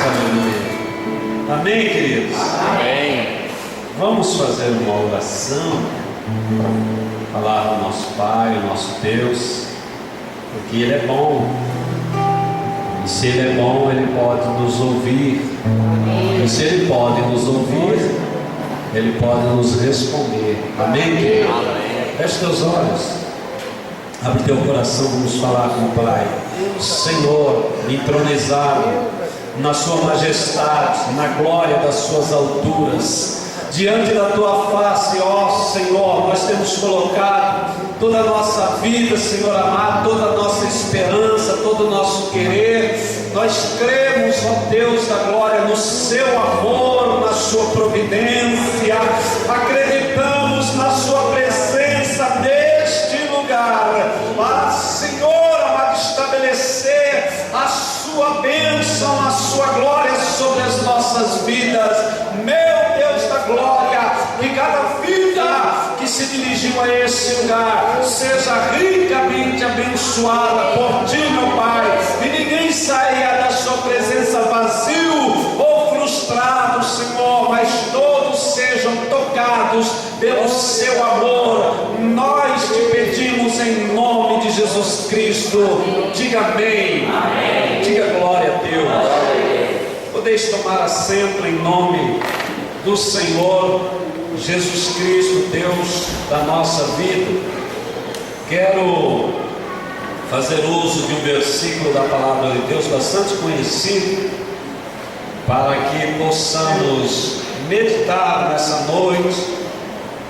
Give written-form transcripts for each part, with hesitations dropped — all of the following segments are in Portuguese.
Aleluia. Amém, queridos? Amém. Vamos fazer uma oração, falar do nosso Pai, o nosso Deus, porque Ele é bom. E se Ele é bom, Ele pode nos ouvir. E se Ele pode nos ouvir, Ele pode nos responder. Amém, querido? Feche teus olhos. Abre teu coração, vamos falar com o Pai. Senhor, entronizado na sua majestade, na glória das suas alturas, diante da tua face, ó Senhor, nós temos colocado toda a nossa vida, Senhor amado, toda a nossa esperança, todo o nosso querer. Nós cremos, ó Deus da glória, no seu amor, na sua providência, acreditamos na sua presença neste lugar, para, Senhor amado, estabelecer a sua bênção, a sua glória sobre as nossas vidas. Meu Deus da glória, que cada vida que se dirigiu a esse lugar seja ricamente abençoada por ti, meu Pai, e ninguém saia da sua presença vazio ou frustrado, Senhor, mas todos sejam tocados pelo seu amor. Nós te pedimos em nome de Jesus Cristo. Diga amém. Amém. Diga glória a Deus. Podeis tomar assento em nome do Senhor Jesus Cristo, Deus da nossa vida. Quero fazer uso de um versículo da palavra de Deus bastante conhecido, para que possamos meditar nessa noite,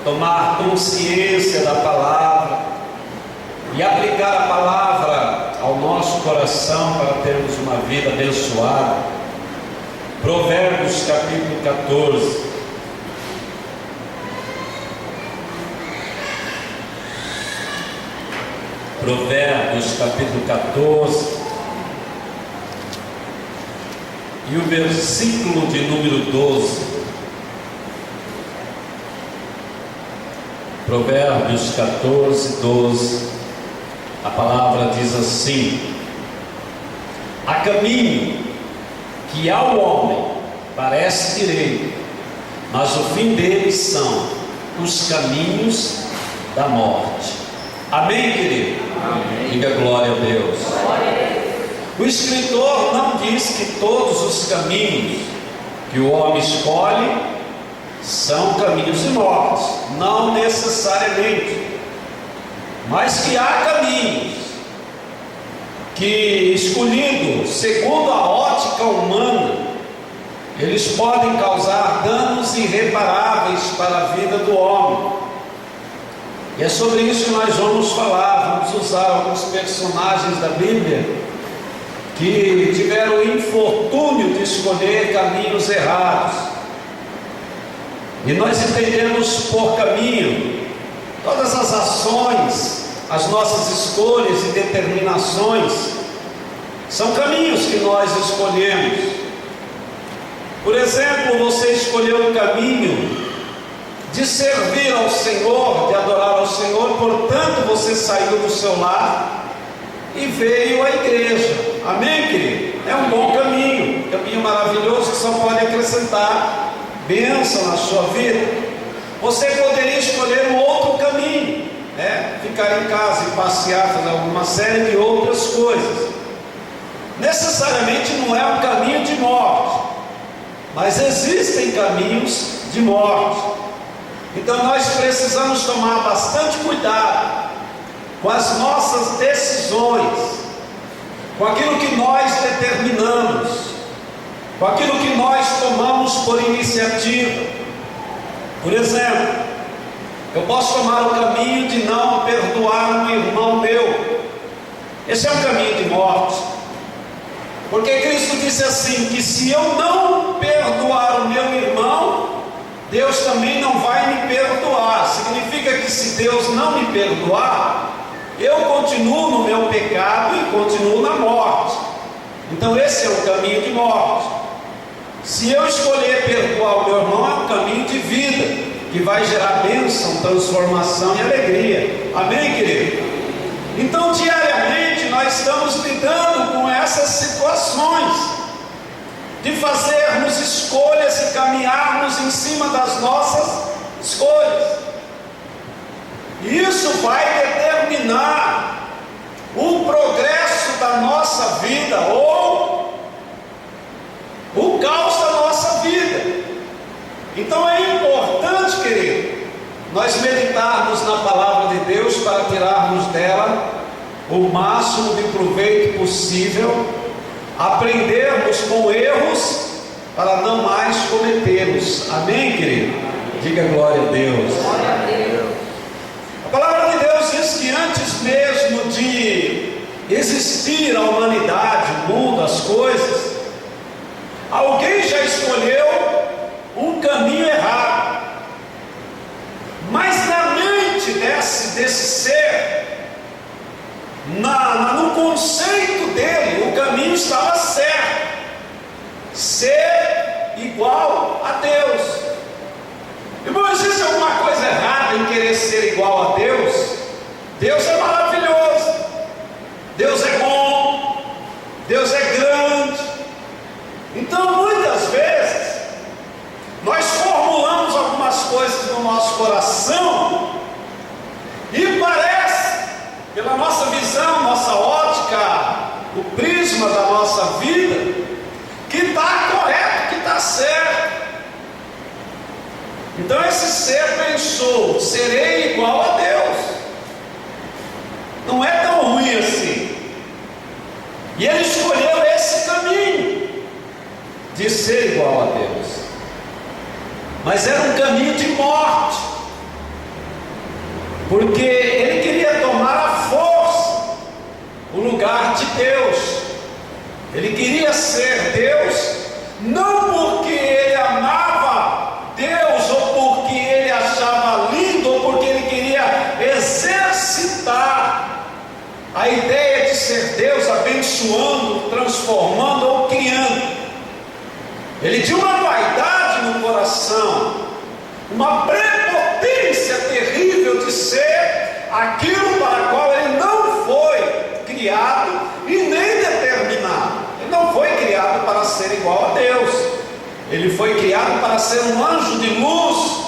tomar consciência da palavra e aplicar a palavra ao nosso coração para termos uma vida abençoada. Provérbios capítulo 14. Provérbios capítulo 14 e o versículo de número 12. Provérbios 14, 12. A palavra diz assim: há caminho que ao homem parece direito, mas o fim deles são os caminhos da morte. Amém, querido? Amém. Diga glória a Deus. O escritor não diz que todos os caminhos que o homem escolhe são caminhos de morte, não necessariamente, mas que há caminhos que, escolhidos segundo a ótica humana, eles podem causar danos irreparáveis para a vida do homem. E é sobre isso que nós vamos falar. Vamos usar alguns personagens da Bíblia que tiveram o infortúnio de escolher caminhos errados. E nós entendemos por caminho todas as ações, as nossas escolhas e determinações. São caminhos que nós escolhemos. Por exemplo, você escolheu um caminho de servir ao Senhor, de adorar ao Senhor, portanto você saiu do seu lar e veio à igreja. Amém, querido? É um bom caminho maravilhoso que só pode acrescentar bênção na sua vida. Você poderia escolher um outro caminho, ficar em casa e passear, fazer alguma série de outras coisas. Necessariamente não é um caminho de morte, mas existem caminhos de morte. Então nós precisamos tomar bastante cuidado com as nossas decisões, com aquilo que nós determinamos, com aquilo que nós tomamos por iniciativa. Por exemplo, eu posso tomar o caminho de não perdoar um irmão meu. Esse é um caminho de morte, porque Cristo disse assim, que se eu não perdoar o meu irmão, Deus também não vai me perdoar. Significa que se Deus não me perdoar, eu continuo no meu pecado e continuo na morte. Então esse é o caminho de morte. Se eu escolher perdoar o meu irmão, é um caminho de vida, que vai gerar bênção, transformação e alegria. Amém, querido? Então diariamente nós estamos lidando com essas situações. de fazermos escolhas e caminharmos em cima das nossas escolhas. Isso vai determinar o progresso da nossa vida ou o caos da nossa vida. Então é importante, querido, nós meditarmos na palavra de Deus para tirarmos dela o máximo de proveito possível, aprendermos com erros para não mais cometê-los. Amém, querido? Diga glória a Deus. Glória a Deus. A palavra de Deus diz que antes mesmo de existir a humanidade, o mundo, as coisas, alguém já escolheu um caminho errado. Mas na mente desse ser, no conceito dele, o caminho estava certo: ser igual a Deus. Irmão, existe alguma coisa errada em querer ser igual a Deus? Deus é maravilhoso, Deus é bom, Deus é grande. Então muitas vezes nós formulamos algumas coisas no nosso coração e parece, pela nossa visão, nossa ótica, o prisma da nossa vida, que está correto, que está certo. Então esse ser pensou: serei igual a Deus. Não é tão ruim assim. E ele escolheu esse caminho de ser igual a Deus. Mas era um caminho de morte, porque ele queria tomar à força o lugar de Deus. Ele queria ser Deus, não porque ele amava Deus, ou porque ele achava lindo, ou porque ele queria exercitar a ideia de ser Deus, abençoando, transformando ou criando. Ele tinha uma vaidade no coração, uma prepotência terrível de ser aquilo para o qual ele não foi criado e nem determinado. Ele não foi criado para ser igual a Deus. Ele foi criado para ser um anjo de luz,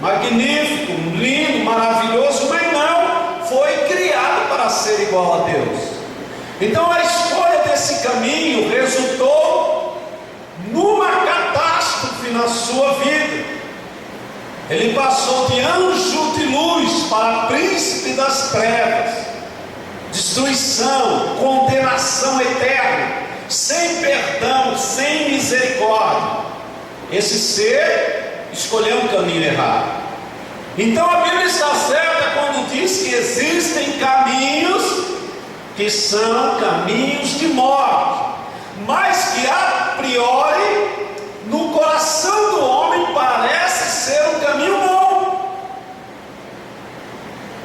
magnífico, lindo, maravilhoso, mas não foi criado para ser igual a Deus. Então a escolha desse caminho resultou numa catástrofe na sua vida. Ele passou de anjo de luz para príncipe das trevas, destruição, condenação eterna, sem perdão, sem misericórdia. Esse ser escolheu um caminho errado. Então a Bíblia está certa quando diz que existem caminhos que são caminhos de morte, mas que a priori no coração do homem parece ser um caminho bom.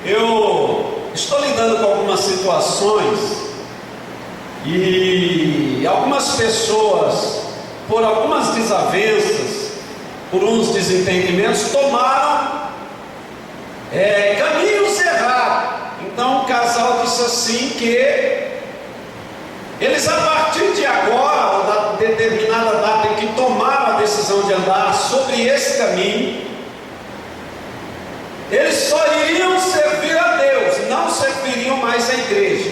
Eu estou lidando com algumas situações e algumas pessoas, por algumas desavenças, por uns desentendimentos, tomaram caminhos errados. Então o casal disse assim que eles, a partir de agora, ou da determinada data em que tomaram a decisão de andar sobre esse caminho, eles só iriam servir a Deus, não serviriam mais a igreja,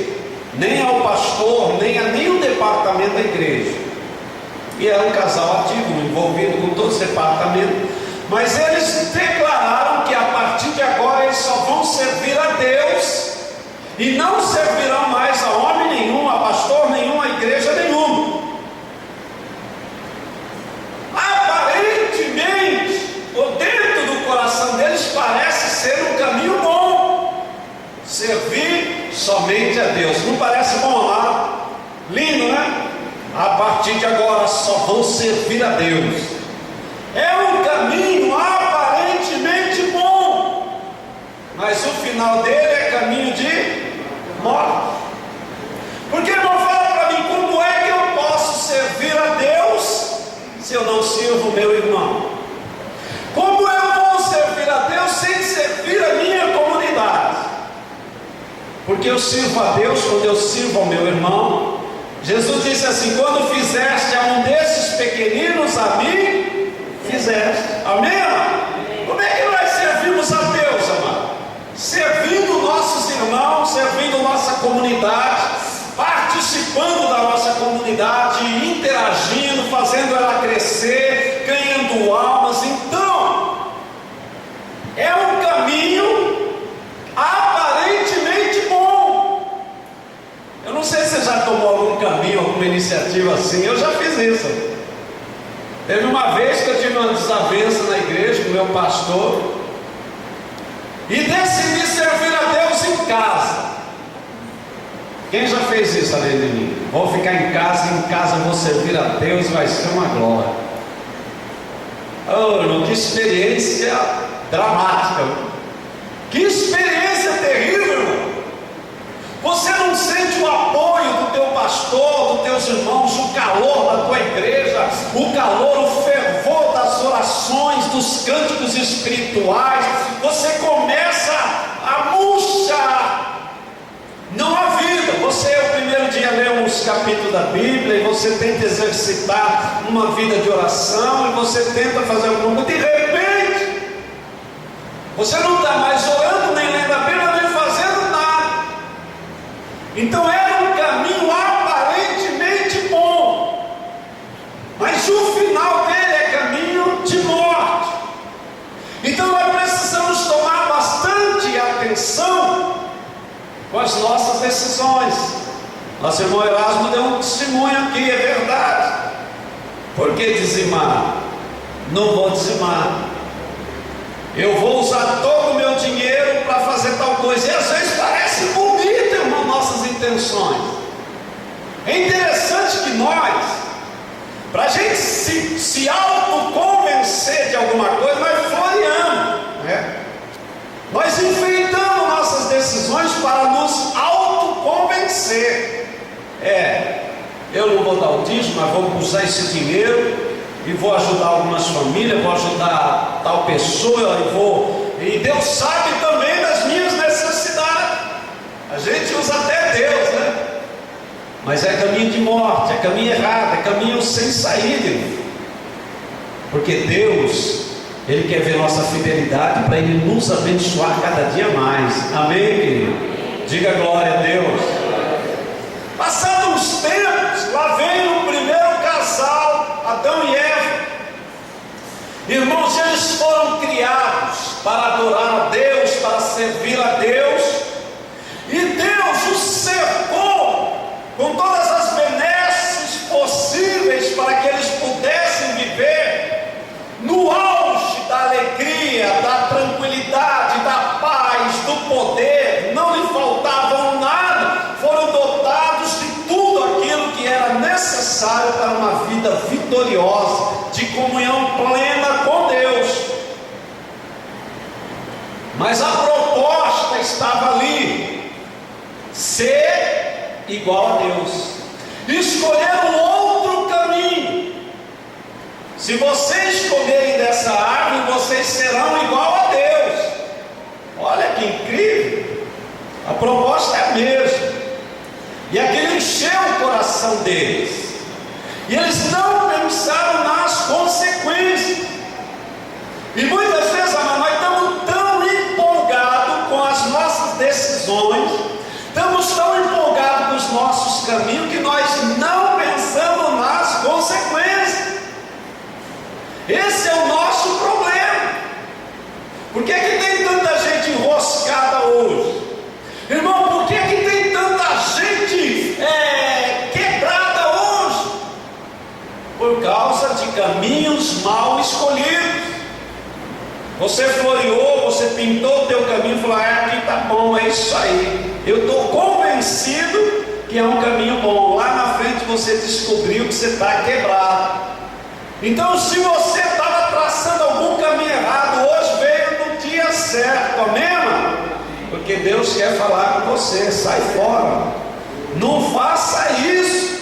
nem ao pastor, nem a nenhum departamento da igreja. E era um casal ativo, envolvido com todos os departamentos, mas eles declararam que a partir de agora eles só vão servir a Deus e não servirão mais a homem nenhum, a pastor nenhum, a igreja nenhuma. Aparentemente, ou dentro do coração deles, parece ser um caminho bom, servir somente a Deus. Não parece bom lá? Lindo, né? A partir de agora só vão servir a Deus. É um caminho aparentemente bom, mas o final dele é caminho de morte. Porque, irmão, fala para mim, como é que eu posso servir a Deus se eu não sirvo o meu irmão? Como eu vou servir a Deus sem servir a minha comunidade? Porque eu sirvo a Deus quando eu sirvo ao meu irmão. Jesus disse assim: quando fizeste a um desses pequeninos a mim fizeste. Amém? Como é que nós servimos a Deus, amado? Servindo nossos irmãos, servindo nossa comunidade, participando da nossa comunidade, interagindo, fazendo ela crescer, ganhando almas. Então, é um caminho aparentemente bom. Eu não sei se você já tomou algum caminho, alguma iniciativa assim. Eu já fiz isso. Teve uma vez que eu tive uma desavença na igreja com o meu pastor e decidi servir a Deus em casa. Quem já fez isso além de mim? Vou ficar em casa vou servir a Deus, vai ser uma glória. Oh, irmão, que experiência dramática. Que experiência terrível, irmão. Você não sente o apoio do teu pastor, dos teus irmãos, o calor da tua igreja, o calor, o fervor das orações, dos cânticos espirituais. Você começa a murchar. Não há vida. Você, o primeiro dia, lê uns capítulos da Bíblia e você tenta exercitar uma vida de oração e você tenta fazer alguma coisa. De repente, você não está mais orando, nem lendo a Bíblia, nem fazendo nada. Então era um caminho aparentemente bom, mas o final dele é caminho de morte. Então nós precisamos tomar bastante atenção com as nossas decisões. Nosso irmão Erasmo deu um testemunho aqui, é verdade. Por que dizimar? Não vou dizimar. Eu vou usar todo o meu dinheiro para fazer tal coisa. E às vezes parece bonito, irmão, nossas intenções. É interessante que nós, para a gente se autoconvencer de alguma coisa, nós floreamos, né? Nós enfrentamos nossas decisões para nos autoconvencer. Eu não vou dar o dízimo, mas vou usar esse dinheiro e vou ajudar algumas famílias, vou ajudar tal pessoa, e Deus sabe também das minhas necessidades. A gente usa até Deus, né? Mas é caminho de morte, é caminho errado, é caminho sem saída. Porque Deus, Ele quer ver nossa fidelidade para Ele nos abençoar cada dia mais. Amém, querido? Diga glória a Deus. Passando uns tempos, lá vem o primeiro casal, Adão e Eva. Irmãos, eles foram criados para adorar a Deus, para servir a Deus, e Deus os cercou com todas as benesses possíveis para que eles pudessem viver no auge da alegria, da tranquilidade, da paz, do poder. Não lhe faltavam nada, foram dotados de tudo aquilo que era necessário para uma vida vitoriosa, de comunhão plena com Deus. Mas a proposta estava ali: ser igual a Deus, escolher um outro caminho. Se vocês comerem dessa árvore, vocês serão igual a Deus. Olha que incrível! A proposta é a mesma. E aquilo encheu o coração deles. E eles não pensaram nas consequências. E muitas vezes, amado, nós estamos tão empolgados com as nossas decisões, estamos tão empolgados com os nossos caminhos, que nós não pensamos nas consequências. Esse é o nosso problema. Por que é que tem tanta gente enroscada hoje? Irmão, por que é que tem tanta gente quebrada hoje? Por causa de caminhos mal escolhidos. Você floreou, você pintou o teu caminho e falou: aqui está bom, é isso aí. Eu estou convencido que é um caminho bom. Lá na frente você descobriu que você está quebrado. Então, se você estava traçando algum caminho errado, hoje veio no dia certo, amém, mano? Porque Deus quer falar com você. Sai fora, não faça isso.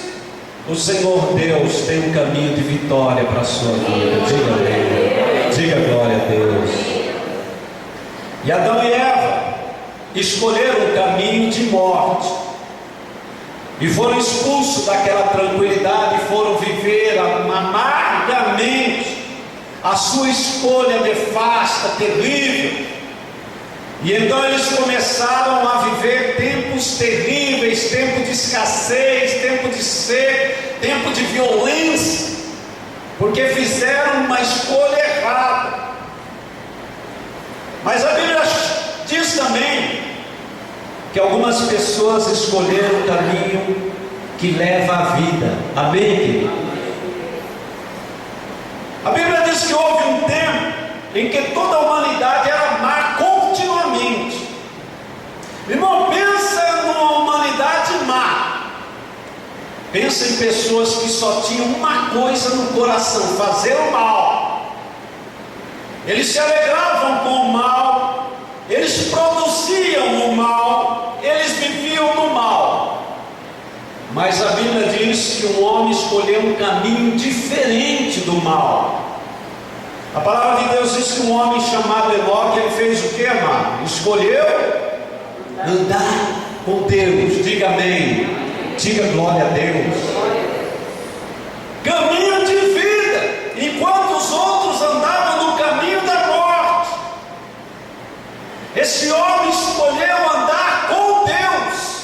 O Senhor Deus tem um caminho de vitória para a sua vida. Diga amém, diga glória a Deus. E Adão e Eva escolheram um caminho de morte e foram expulsos daquela tranquilidade, foram viver a amarga a sua escolha nefasta, terrível. E então eles começaram a viver tempos terríveis, tempo de escassez, tempo de seca, tempo de violência, porque fizeram uma escolha errada. Mas a Bíblia diz também que algumas pessoas escolheram o caminho que leva à vida. Amém, querido? A Bíblia diz que houve um tempo em que toda a humanidade era má continuamente. Irmão, pensa numa humanidade má. Pensa em pessoas que só tinham uma coisa no coração: fazer o mal. Eles se alegravam com o mal, eles produziam o mal, eles viviam no mal. Mas a Bíblia diz que um homem escolheu um caminho diferente do mal. A palavra de Deus diz que um homem chamado Enoque, ele fez o que, amado? Escolheu andar com Deus. Diga amém. Diga glória a Deus. Caminho de vida, enquanto os outros andavam no caminho da morte. Esse homem escolheu andar com Deus.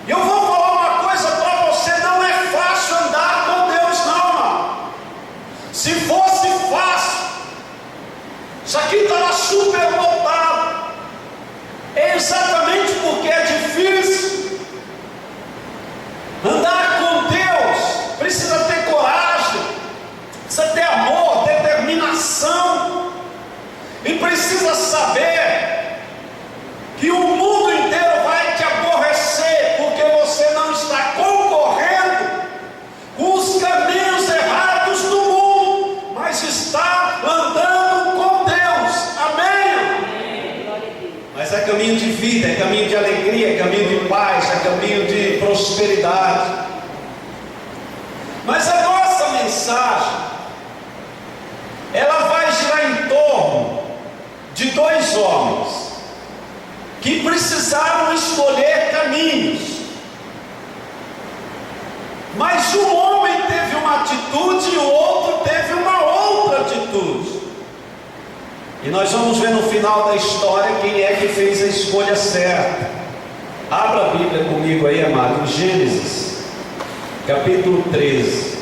E eu vou falar uma coisa para você: não é fácil andar com Deus, não, mano. Se fosse fácil, isso aqui estava super lotado. É exatamente porque é difícil. Andar com Deus precisa ter coragem, precisa ter amor, determinação, e precisa saber que o mundo inteiro vai te aborrecer, porque você não está concorrendo com os caminhos errados do mundo, mas está andando com Deus. Amém? Mas é caminho de vida, é caminho de alegria, é caminho de paz, é caminho de prosperidade. Mas a nossa mensagem, ela vai girar em torno de dois homens que precisaram escolher caminhos. Mas um homem teve uma atitude e o outro teve uma outra atitude. E nós vamos ver no final da história quem é que fez a escolha certa. Abra a Bíblia comigo aí, amado, em Gênesis, capítulo 13,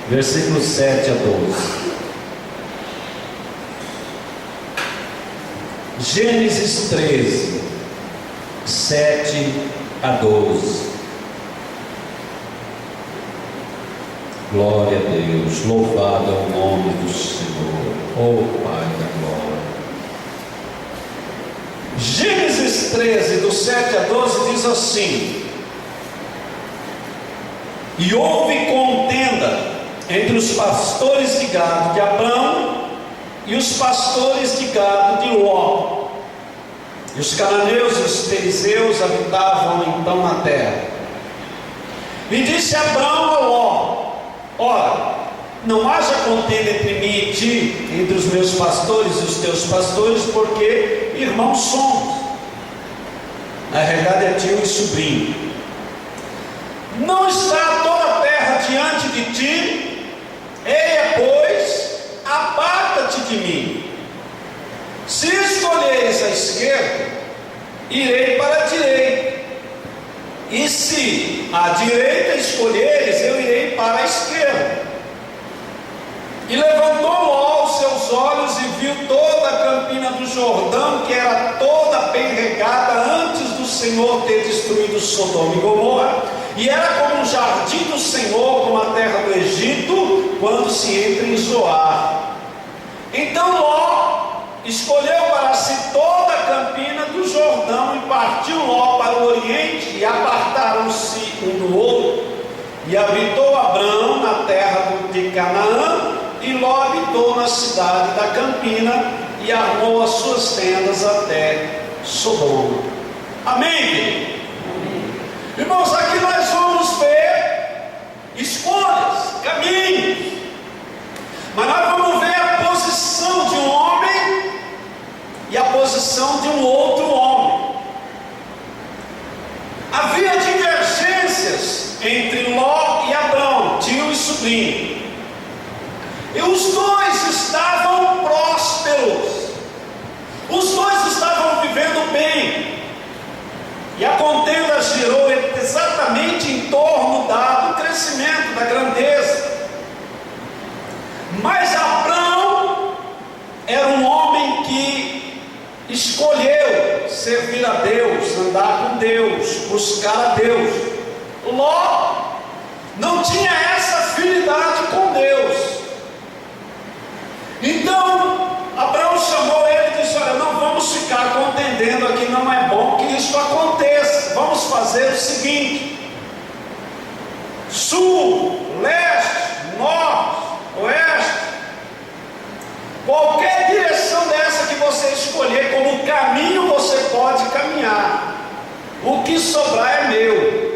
versículos 7 a 12. Gênesis 13, 7 a 12. Glória a Deus, louvado é o nome do Senhor, oh Pai da glória. Gênesis 13, do 7 a 12 diz assim: e houve contenda entre os pastores de gado de Abrão e os pastores de gado de Ló. E os cananeus e os perizeus habitavam então na terra. E disse Abrão a Ló: ora, não haja contenda entre mim e ti, entre os meus pastores e os teus pastores, porque irmãos somos. Na realidade é tio e sobrinho. Não está toda a terra diante de ti? Eia, pois, aparta-te de mim. Se escolheres a esquerda, irei para a direita, e se a direita escolheres, eu irei para a esquerda. E levantou Ló os seus olhos e viu toda a campina do Jordão, que era toda bem regada antes do Senhor ter destruído Sodoma e Gomorra, e era como um jardim do Senhor, como a terra do Egito, quando se entra em Zoar. Então Ló escolheu para si toda a campina do Jordão, e partiu Ló para o oriente, e apartaram-se um do outro. E habitou Abrão na terra de Canaã, e Ló habitou na cidade da campina, e armou as suas tendas até Sodoma. Amém? Irmãos, aqui nós vamos ver escolhas, caminhos, mas nós vamos ver a posição de um homem e a posição de um outro homem. Havia divergências entre Ló e Abrão, tio e sobrinho. E os dois estavam prósperos, os dois estavam vivendo bem, e a contenda girou exatamente em torno do crescimento, da grandeza. Mas Abrão era um homem que escolheu servir a Deus, andar com Deus, buscar a Deus. Ló não tinha essa afinidade com Deus. Então Abraão chamou ele e disse: olha, não vamos ficar contendendo aqui, não é bom que isso aconteça. Vamos fazer o seguinte: sul, leste, norte, oeste, qualquer direção dessa que você escolher como caminho, você pode caminhar. O que sobrar é meu.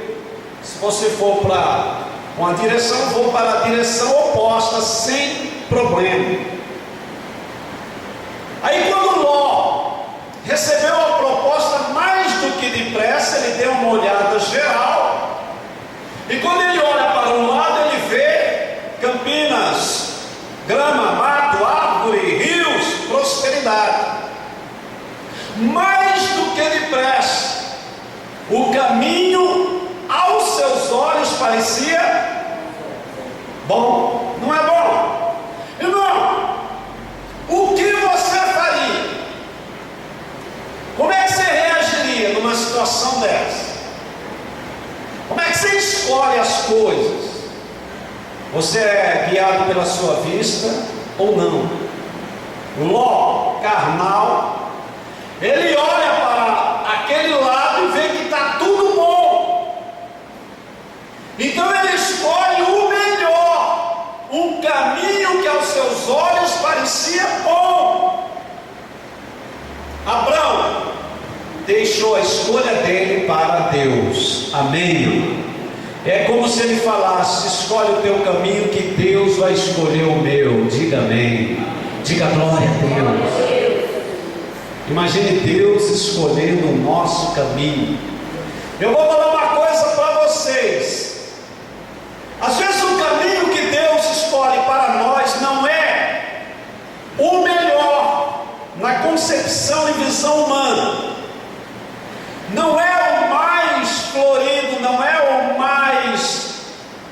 Se você for para uma direção, eu vou para a direção oposta, sem problema. Aí quando Ló recebeu a proposta mais do que depressa, ele deu uma olhada geral, e quando ele olha para um lado, ele vê campinas, grama, mato, árvore, rios, prosperidade. Mais do que depressa, o caminho aos seus olhos parecia bom. Não é bom? Irmão, o que você faria? Como é que você reagiria numa situação dessa? Como é que você escolhe as coisas? Você é guiado pela sua vista ou não? Ló, carnal, ele olha para aquele lado e vê que está tudo bom. Então ele escolhe o melhor, um caminho que aos seus olhos parecia bom. Abrão deixou a escolha dele para Deus. Amém? É como se ele falasse: escolhe o teu caminho que Deus vai escolher o meu. Diga amém. Diga glória a Deus. Imagine Deus escolhendo o nosso caminho. Eu vou falar uma coisa para vocês. Às vezes o caminho que Deus escolhe para nós não é o melhor na concepção e visão humana. Não é o mais florido, não é o mais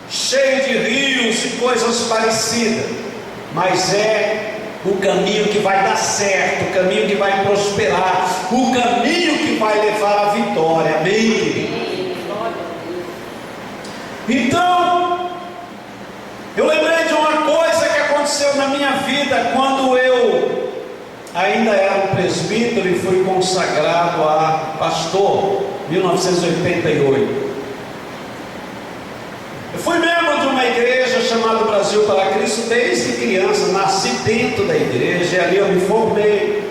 cheio de rios e coisas parecidas, mas é o caminho que vai dar certo, o caminho que vai prosperar, o caminho que vai levar à vitória. Amém? Então, eu lembrei de uma coisa que aconteceu na minha vida quando eu ainda era um presbítero e fui consagrado a pastor, 1988. Eu fui membro de uma igreja chamada Brasil para Cristo desde criança, nasci dentro da igreja e ali eu me formei.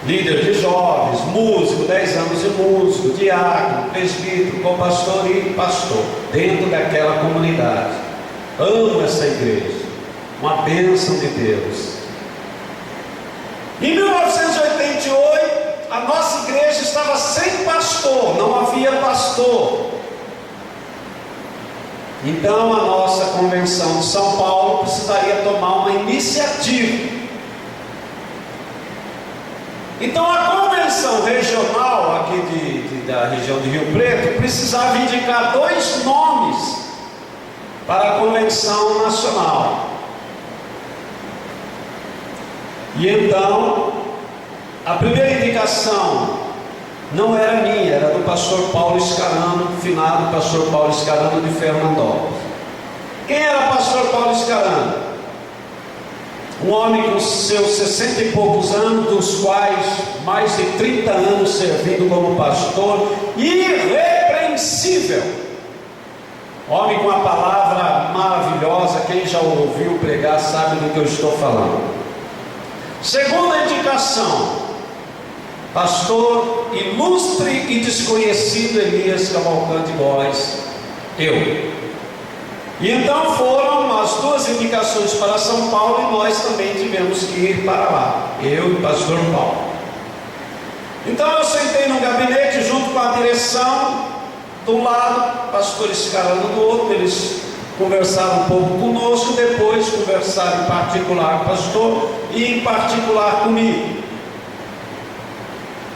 Líder de jovens, músico, 10 anos de músico, diácono, presbítero, co-pastor e pastor, dentro daquela comunidade. Amo essa igreja, uma bênção de Deus. Em 1988, a nossa igreja estava sem pastor, não havia pastor. Então a nossa convenção de São Paulo precisaria tomar uma iniciativa. Então a convenção regional aqui da região de Rio Preto precisava indicar 2 nomes para a convenção nacional. E então a primeira indicação não era minha, era do pastor Paulo Scarano, finado pastor Paulo Scarano de Fernandópolis. Quem era pastor Paulo Scarano? Um homem com seus 60 e poucos anos, dos quais mais de 30 anos servindo como pastor, irrepreensível. Homem com a palavra maravilhosa, quem já ouviu pregar sabe do que eu estou falando. Segunda indicação, pastor ilustre e desconhecido Elias Cavalcante Góes, eu. E então foram as 2 indicações para São Paulo e nós também tivemos que ir para lá, eu e o pastor Paulo. Então eu sentei no gabinete junto com a direção, de um lado, pastor Scarano do outro, eles conversaram um pouco conosco, depois conversaram em particular com o pastor e em particular comigo.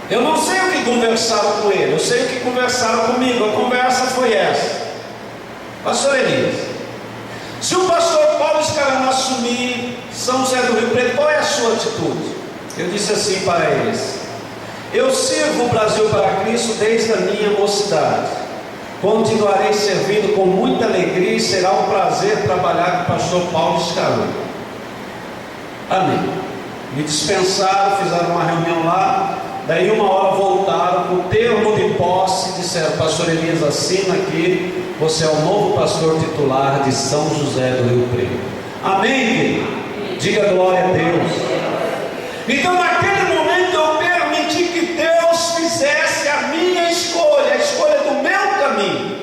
Eu não sei o que conversaram com ele, eu sei o que conversaram comigo. A conversa foi essa: pastor Elias, se o pastor Paulo Scarano assumir São José do Rio Preto, qual é a sua atitude? Eu disse assim para eles: eu sirvo o Brasil para Cristo desde a minha mocidade. Continuarei servindo com muita alegria e será um prazer trabalhar com o pastor Paulo Scarano. Amém. Me dispensaram, fizeram uma reunião lá. Daí uma hora voltaram com o termo de posse, disseram: pastor Elias, assina aqui, você é o novo pastor titular de São José do Rio Preto. Amém, querido? Diga glória a Deus. Então naquele momento eu permiti que Deus fizesse a minha escolha, a escolha do meu caminho.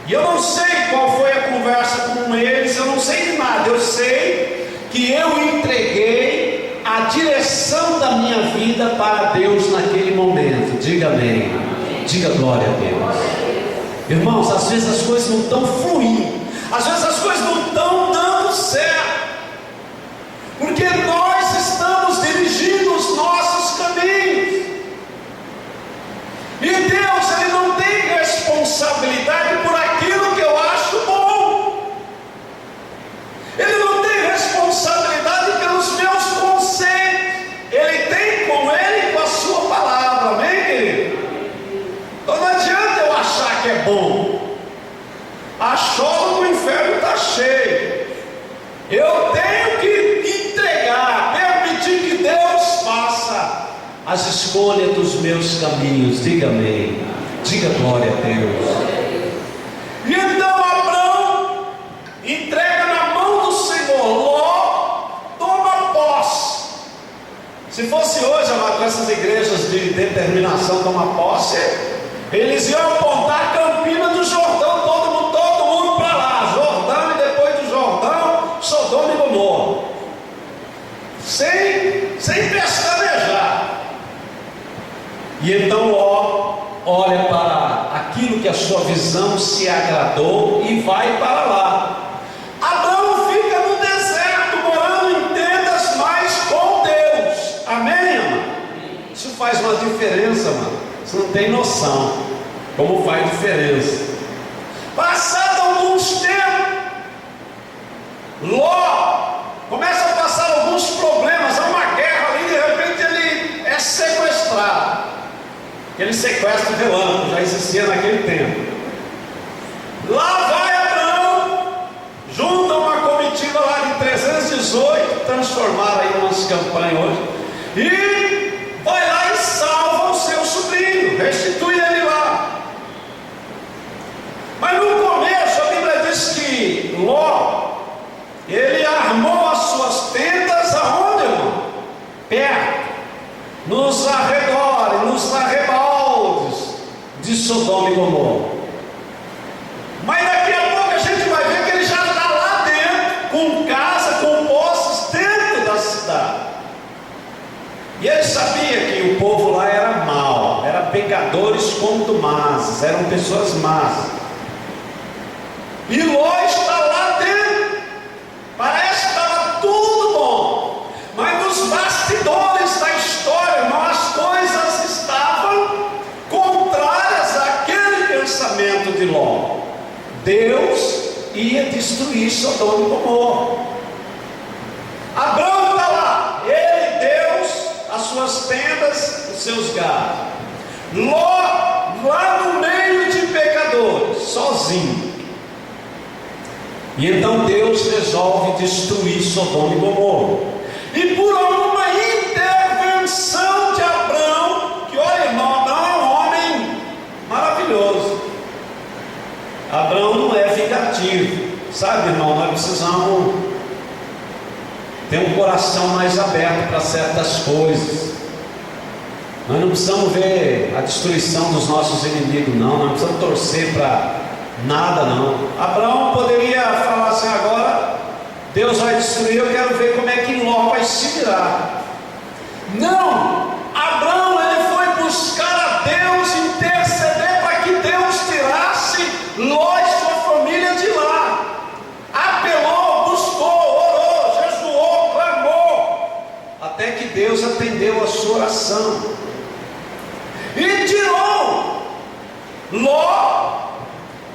E eu não sei qual foi a conversa com eles, eu não sei de nada. Eu sei que eu entreguei a direção da minha vida para Deus naquele momento. Diga amém. Diga glória a Deus. Irmãos, às vezes as coisas não estão fluindo, às vezes as coisas não estão dando certo, porque nós estamos dirigindo os nossos caminhos. E Deus, Ele não tem responsabilidade por aquilo que eu acho bom. Ele não tem responsabilidade pelos meus conceitos. Ele tem com Ele e com a sua palavra. Amém, querido? Então não adianta eu achar que é bom. A chola do inferno está cheia. Eu tenho que entregar, permitir que Deus faça as escolhas dos meus caminhos. Diga amém. Diga glória a Deus. E então Abraão entrega na mão do Senhor. Ló toma posse. Se fosse hoje, amado, com essas igrejas de determinação tomar posse, eles iam apontar Campina do Jordão, todo mundo para lá, Jordão, e depois do Jordão, Sodoma e Gomorra, sem pestanejar. E então Ló olha para aquilo que a sua visão se agradou e vai para lá. Abraão fica no deserto, morando em tendas, mas com Deus. Amém, amado? Isso faz uma diferença, mano. Você não tem noção como faz diferença. Passado alguns tempos, Ló começa a passar alguns problemas. Há uma guerra ali, de repente ele é sequestrado. Aquele sequestro relâmpago já existia naquele tempo. Lá vai Abraão, junta uma comitiva lá de 318, transformaram aí umas campanhas hoje, e vai lá e salva o seu sobrinho, restitui ele lá. Mas no começo a Bíblia diz que Ló, ele armou as suas tendas aonde, irmão? Perto, nos arredores, nos arrebaldes de Sodoma e Gomorra. Mas daqui a pouco a gente vai ver que ele já está lá dentro, com casa, com posses dentro da cidade. E ele sabia que o povo lá era mau, eram pecadores contumazes, eram pessoas más. E Ló está lá dentro. Parece que estava tudo bom, mas nos bastidores da história, irmão, as coisas estavam contrárias àquele pensamento de Ló. Deus ia destruir Sodoma e Gomorra. Abraão está lá, ele, Deus, as suas tendas, os seus gados. Ló lá no meio de pecadores, sozinho. E então Deus resolve destruir Sodoma e Gomorra. E por uma intervenção de Abraão, que olha, irmão, Abraão é um homem maravilhoso. Abraão não é vingativo, sabe, irmão? Nós precisamos ter um coração mais aberto para certas coisas. Nós não precisamos ver a destruição dos nossos inimigos, não. Nós não precisamos torcer para nada, não. Abraão poderia falar assim: agora Deus vai destruir, eu quero ver como é que Ló vai se virar. Não, Abraão, ele foi buscar a Deus, interceder para que Deus tirasse Ló e sua família de lá. sua oração. E tirou Ló,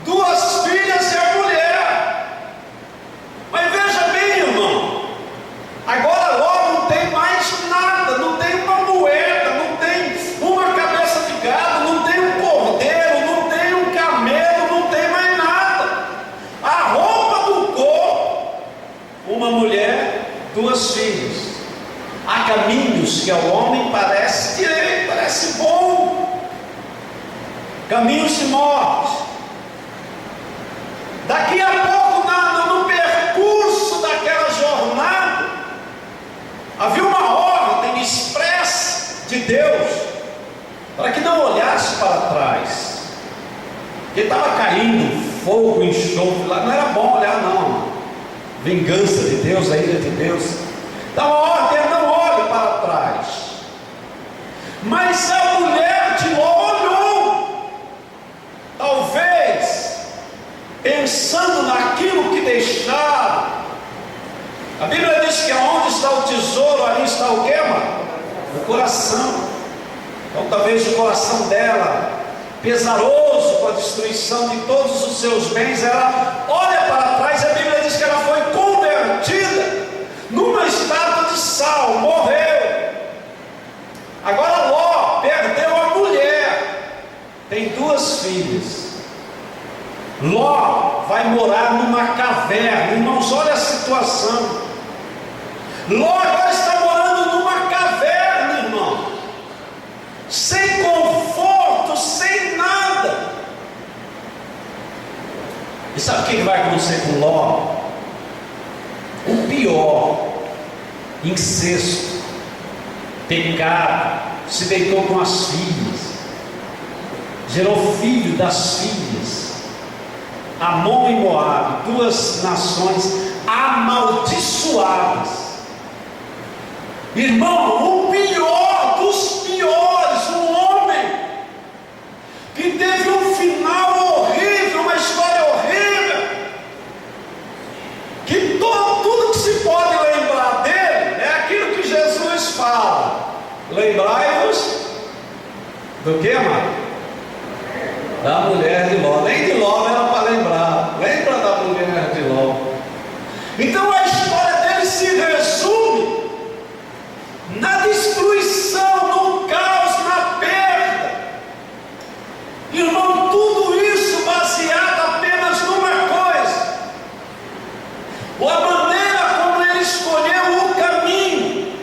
2 filhas e a mulher. Mas veja bem, irmão, agora Ló não tem mais nada, não tem uma moeda, não tem uma cabeça de gado, não tem um cordeiro, não tem um camelo, não tem mais nada. A roupa do corpo, uma mulher, 2 filhos. Há caminhos que ao homem parece direito, parece bom, caminhos de morte. Daqui a pouco, no percurso daquela jornada, havia uma ordem expressa de Deus para que não olhasse para trás, porque estava caindo fogo, enxofre lá, não era bom olhar não. Vingança de Deus, a ira de Deus. Então a ordem é: não olhe para trás. Mas a mulher de Ló olhou, talvez pensando naquilo que deixaram. A Bíblia diz que onde está o tesouro, ali está o quê, mano? O coração. Então talvez o coração dela, pesaroso com a destruição de todos os seus bens, ela olha para trás. A Bíblia diz que ela foi convertida numa estátua de sal, morreu. Agora Ló perdeu a mulher, tem 2 filhas. Ló vai morar numa caverna. Irmãos, olha a situação. Ló agora está morando numa caverna, irmão, sem conforto, sem nada. E sabe o que vai acontecer com Ló? O pior: incesto, pecado. Se deitou com as filhas, gerou filho das filhas. Amon e Moabe, 2 nações amaldiçoadas. Irmão, o pior dos piores, um homem que teve um final horrível, uma história horrível, que tudo que se pode lembrar dele é aquilo que Jesus fala: lembrai-vos do que, mano? Da mulher de Ló. Nem de Ló era para lembrar. Lembra da mulher de Ló. Então a história dele se resume na destruição, no caos, na perda. Irmão, tudo isso baseado apenas numa coisa: a maneira como ele escolheu o caminho.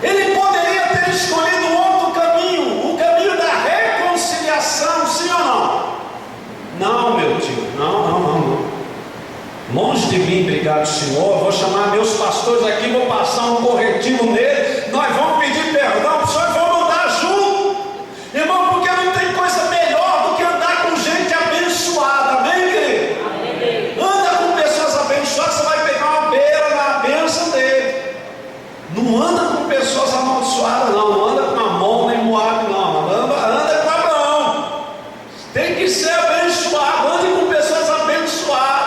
Ele poderia ter escolhido outro caminho, o caminho da reconciliação, sim ou não? Não, meu tio, não. Longe de mim brigar com o Senhor. Eu vou chamar meus pastores aqui, vou passar um corretivo nele, nós vamos pedir perdão para o Senhor e vamos andar junto, irmão, porque não tem coisa melhor do que andar com gente abençoada, amém, querido? Amém. Anda com pessoas abençoadas, você vai pegar uma beira na bênção dele. Não anda com pessoas amaldiçoadas, não anda com Amon nem Moabe, não, anda com Abraão. Tem que ser abençoado, ande com pessoas abençoadas.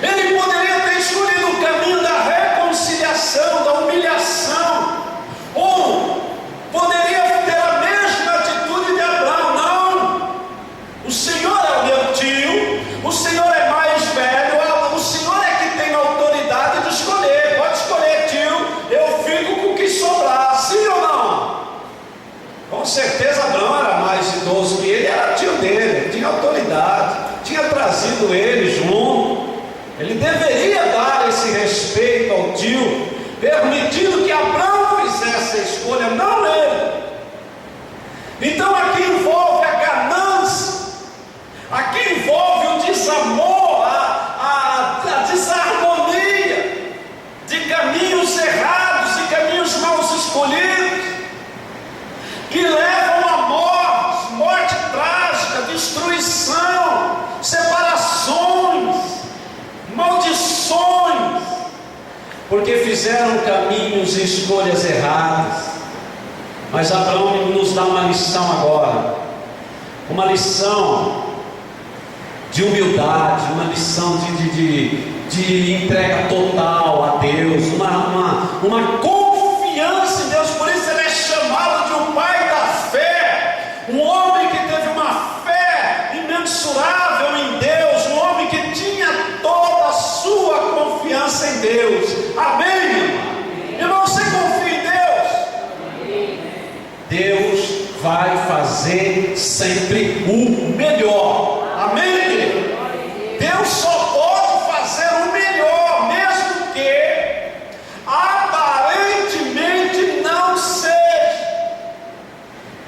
Ele poderia ter escolhido o caminho da reconciliação, da humilhação, ou poderia ter a mesma atitude de Abraão. Não, o Senhor é o meu tio, o Senhor é mais velho, o Senhor é que tem autoridade de escolher. Pode escolher, tio, eu fico com o que sobrar, sim ou não? Com certeza Abraão era mais idoso que ele, era tio dele, tinha autoridade, tinha trazido ele junto. Ele deveria dar esse respeito ao tio, permitindo que Abraão fizesse a escolha, não ele. Então aqui envolve a ganância, aqui envolve o desamor, a desarmonia de caminhos errados e caminhos mal escolhidos, que levam à morte trágica, destruição, separações, maldições, porque fizeram caminhos e escolhas erradas. Mas Abraão nos dá uma lição agora, uma lição de humildade, uma lição de entrega total a Deus, uma confiança Deus. Amém, irmão? Irmão, você confia em Deus? Deus vai fazer sempre o melhor. Amém, querido? Deus só pode fazer o melhor, mesmo que aparentemente não seja.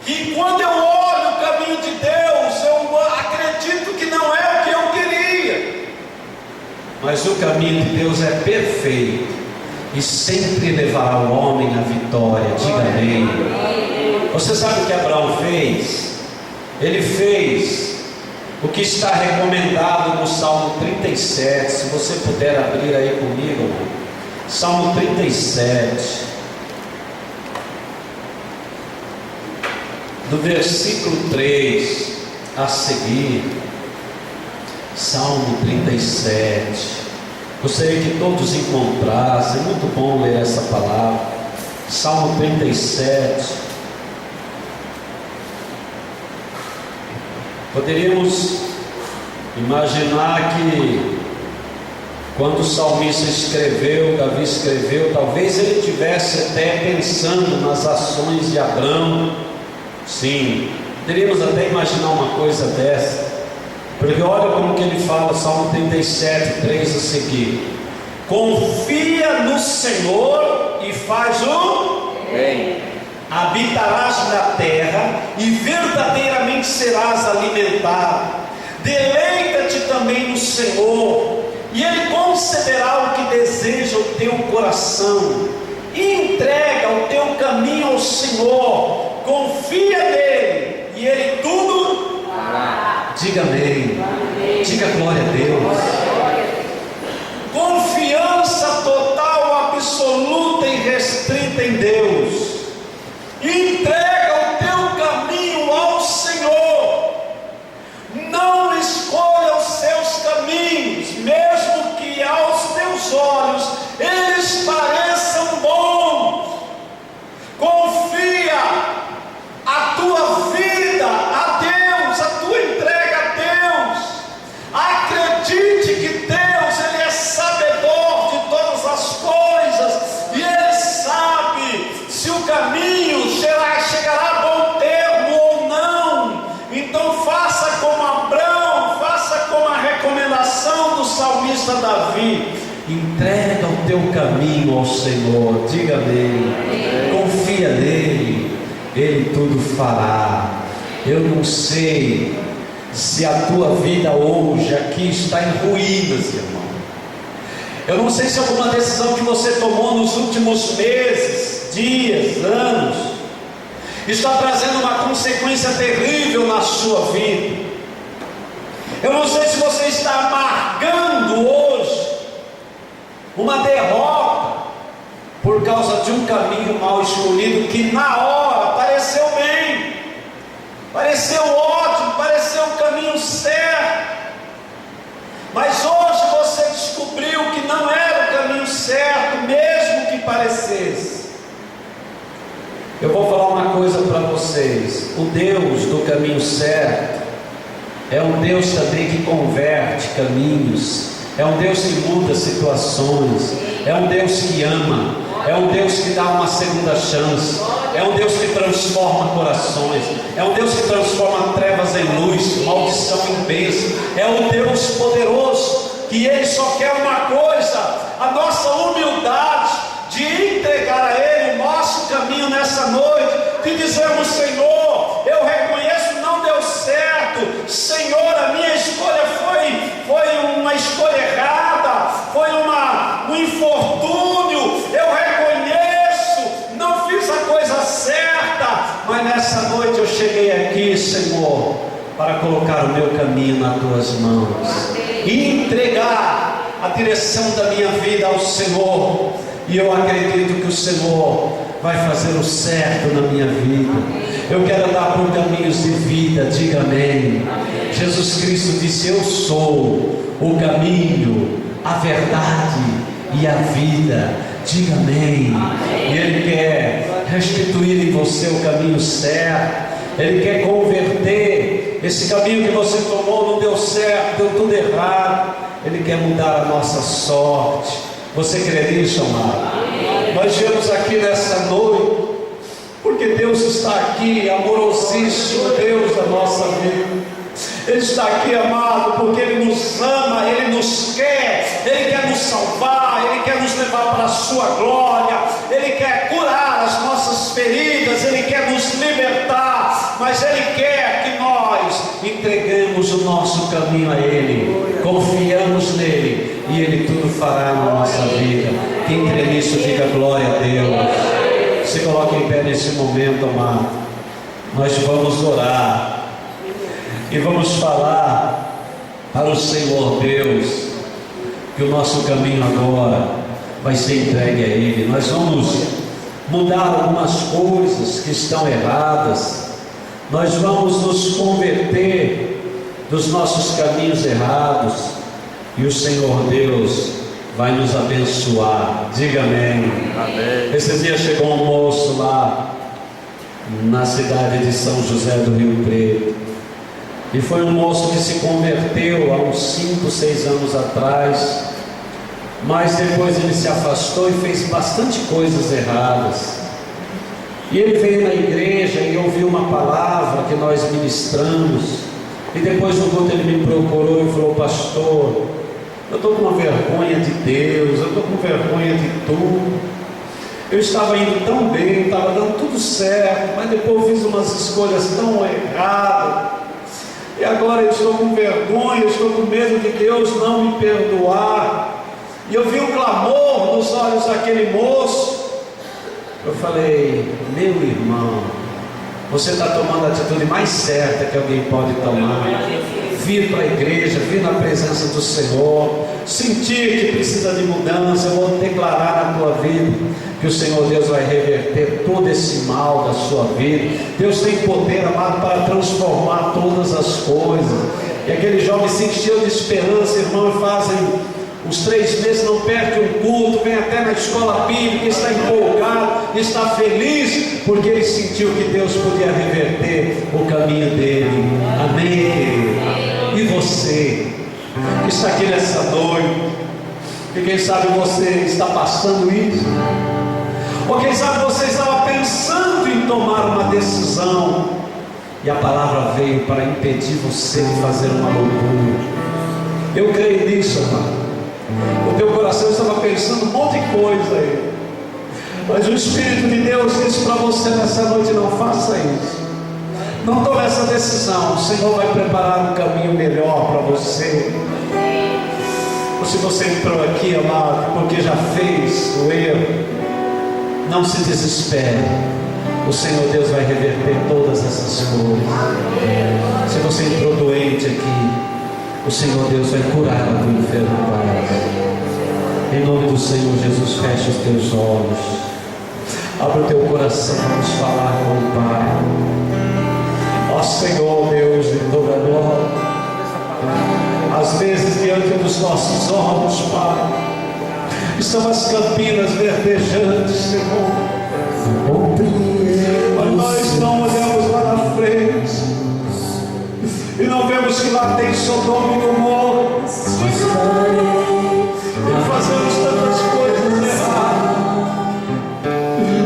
E quando eu olho o caminho de Deus, eu acredito que não é o que eu queria. Mas o caminho de Deus é perfeito e sempre levará o homem à vitória. Diga amém. Você sabe o que Abraão fez? Ele fez o que está recomendado no Salmo 37. Se você puder abrir aí comigo, irmão. Salmo 37, do versículo 3 a seguir. Salmo 37. Gostaria que todos encontrassem. É muito bom ler essa palavra. Salmo 37. Poderíamos imaginar que quando o salmista escreveu, Davi escreveu, talvez ele estivesse até pensando nas ações de Abraão. Sim, poderíamos até imaginar uma coisa dessa, porque olha como que ele fala, Salmo 37, 3 a seguir: confia no Senhor e faz o bem, habitarás na terra e verdadeiramente serás alimentado. Deleita-te também no Senhor, e Ele concederá o que deseja o teu coração. Entrega o teu caminho ao Senhor, confia nele, e Ele tudo fará. Diga amém. Diga glória a Deus. Confiança total, absoluta e restrita em Deus. Entrega o teu caminho ao Senhor. Não escolha os seus caminhos, mesmo que aos teus olhos eles pareçam bons. Confia a tua vida a Deus, a tua entrega a Deus. Acredite que Deus, Ele é sabedor de todas as coisas, e Ele sabe se o caminho chegará a bom termo ou não. Então faça como Abraão, faça como a recomendação do salmista Davi: entrega o teu caminho ao Senhor. Diga amém. Confia nele, Ele tudo fará. Eu não sei se a tua vida hoje aqui está em ruínas, irmão. Eu não sei se alguma decisão que você tomou nos últimos meses, dias, anos, está trazendo uma consequência terrível na sua vida. Eu não sei se você está amargando hoje uma derrota por causa de um caminho mal escolhido, que na hora pareceu bem, pareceu ótimo, pareceu o caminho certo, mas hoje você descobriu que não era o caminho certo, mesmo que parecesse. Eu vou falar uma coisa para vocês: o Deus do caminho certo é um Deus também que converte caminhos, é um Deus que muda situações, é um Deus que ama, é um Deus que dá uma segunda chance, é um Deus que transforma corações, é um Deus que transforma trevas em luz, maldição em bênção. É um Deus poderoso, que Ele só quer uma coisa: a nossa humildade de entregar a Ele o nosso caminho nessa noite, de dizermos: Senhor, eu reconheço, não deu certo, Senhor, a minha escolha foi uma escolha errada, foi um infortúnio, eu reconheço, não fiz a coisa certa, mas nessa noite eu cheguei aqui, Senhor, para colocar o meu caminho nas tuas mãos e entregar a direção da minha vida ao Senhor. E eu acredito que o Senhor vai fazer o certo na minha vida. Eu quero andar por caminhos de vida. Diga amém. Jesus Cristo disse: eu sou o caminho, a verdade e a vida. Diga amém. E Ele quer restituir em você o caminho certo. Ele quer converter esse caminho que você tomou, não deu certo, deu tudo errado. Ele quer mudar a nossa sorte. Você crê nisso, amado? Nós viemos aqui nessa noite porque Deus está aqui, amorosíssimo Deus da nossa vida. Ele está aqui, amado, porque Ele nos ama, Ele nos quer, Ele quer nos salvar, Ele quer nos levar para a sua glória, Ele quer curar as nossas feridas, Ele quer nos libertar, mas Ele quer que nós entreguemos o nosso caminho a Ele, confiamos nele e Ele tudo fará na nossa vida. Quem crê nisso, diga glória a Deus. Se coloque em pé nesse momento, amado. Nós vamos orar e vamos falar para o Senhor Deus que o nosso caminho agora vai ser entregue a Ele. Nós vamos mudar algumas coisas que estão erradas. Nós vamos nos converter dos nossos caminhos errados e o Senhor Deus vai nos abençoar. Diga amém. Amém. Esses dias chegou um moço lá na cidade de São José do Rio Preto, e foi um moço que se converteu há uns 5, 6 anos atrás, mas depois ele se afastou e fez bastante coisas erradas. E ele veio na igreja e ouviu uma palavra que nós ministramos, e depois do culto ele me procurou e falou: pastor, eu estou com uma vergonha de Deus, eu estou com vergonha de tudo. Eu estava indo tão bem, estava dando tudo certo, mas depois eu fiz umas escolhas tão erradas, e agora eu estou com vergonha, eu estou com medo de Deus não me perdoar. E eu vi o clamor nos olhos daquele moço. Eu falei: meu irmão, você está tomando a atitude mais certa que alguém pode tomar. Vir para a igreja, vir na presença do Senhor, sentir que precisa de mudança. Eu vou declarar na tua vida que o Senhor Deus vai reverter todo esse mal da sua vida. Deus tem poder, amado, para transformar todas as coisas. E aquele jovem se encheu de esperança, irmão, e fazem os 3 meses, não perde um culto, vem até na escola bíblica, está empolgado, está feliz, porque ele sentiu que Deus podia reverter o caminho dele. Amém, querido? E você, que está aqui nessa noite, e quem sabe você está passando isso, ou quem sabe você estava pensando em tomar uma decisão, e a palavra veio para impedir você de fazer uma loucura. Eu creio nisso, amado. O teu coração estava pensando um monte de coisa aí, mas o Espírito de Deus disse para você nessa noite: não faça isso, não tome essa decisão. O Senhor vai preparar um caminho melhor para você. Ou se você entrou aqui, amado, porque já fez o erro, não se desespere. O Senhor Deus vai reverter todas essas coisas. Se você entrou doente aqui, o Senhor Deus vai curar do enfermo Pai. Em nome do Senhor Jesus, feche os teus olhos, abre o teu coração, vamos falar com o Pai. Ó Senhor Deus de toda glória, às vezes diante dos nossos olhos, Pai, estão as campinas verdejantes, Senhor, mas nós não olhamos lá na frente e não vemos que lá tem Sodoma e Gomorra, e fazemos tantas coisas erradas.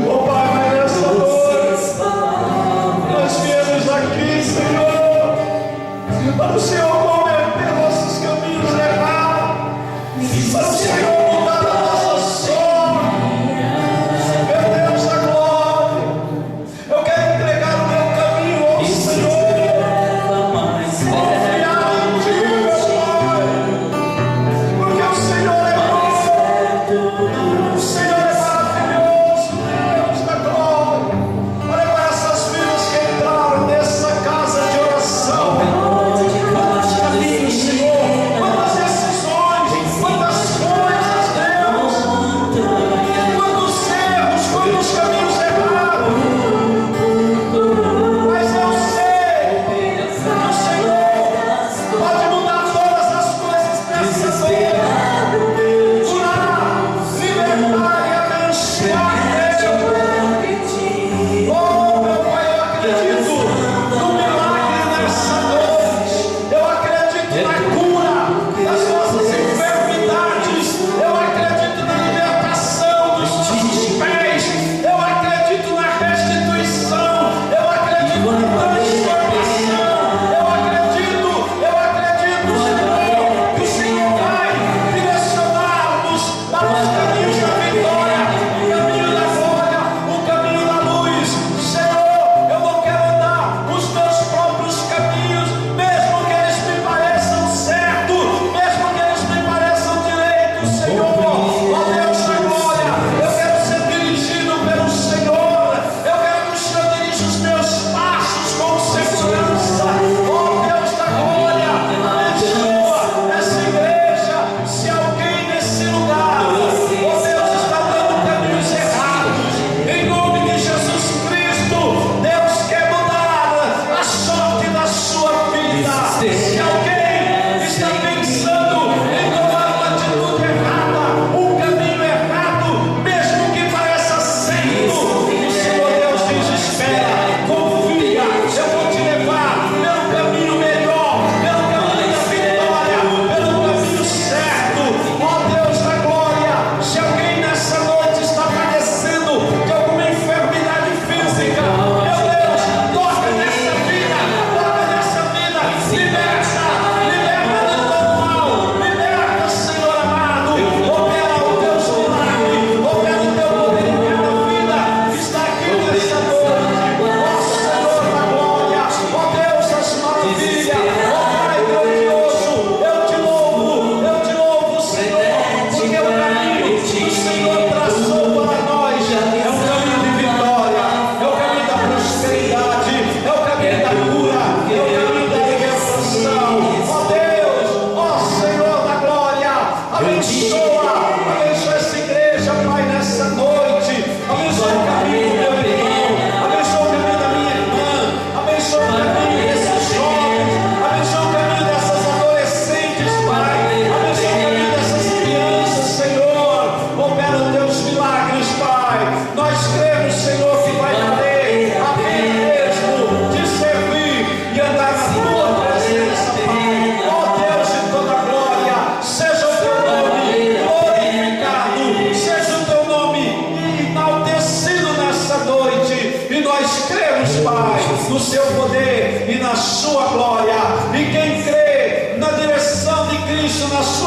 Oh Pai, mas nessa noite nós viemos aqui, Senhor, para o Senhor converter nossos caminhos errados, para o Senhor mudar a nossa sorte. Meu Deus da glória, eu quero entregar o meu caminho ao Senhor. Confiar em Ti, meu Pai.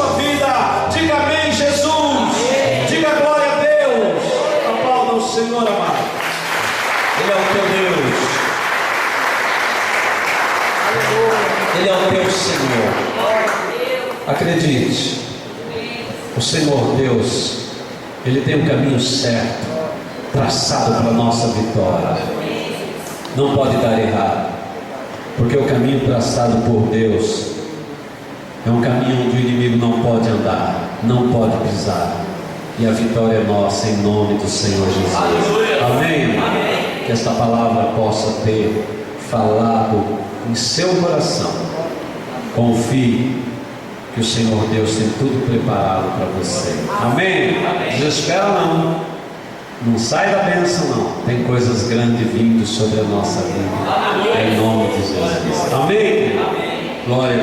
sua vida. Diga amém, Jesus. Diga glória a Deus. Aplauda o Senhor, amado. Ele é o teu Deus. Ele é o teu Senhor. Acredite, o Senhor Deus, Ele tem um caminho certo, traçado para a nossa vitória. Não pode dar errado, porque o caminho traçado por Deus é um caminho onde o inimigo não pode andar, não pode pisar, e a vitória é nossa em nome do Senhor Jesus. Amém? Que esta palavra possa ter falado em seu coração. Confie que o Senhor Deus tem tudo preparado para você. Amém? Desespera não. Não sai da bênção não. Tem coisas grandes vindo sobre a nossa vida. Em nome de Jesus. Amém? Glória a Deus.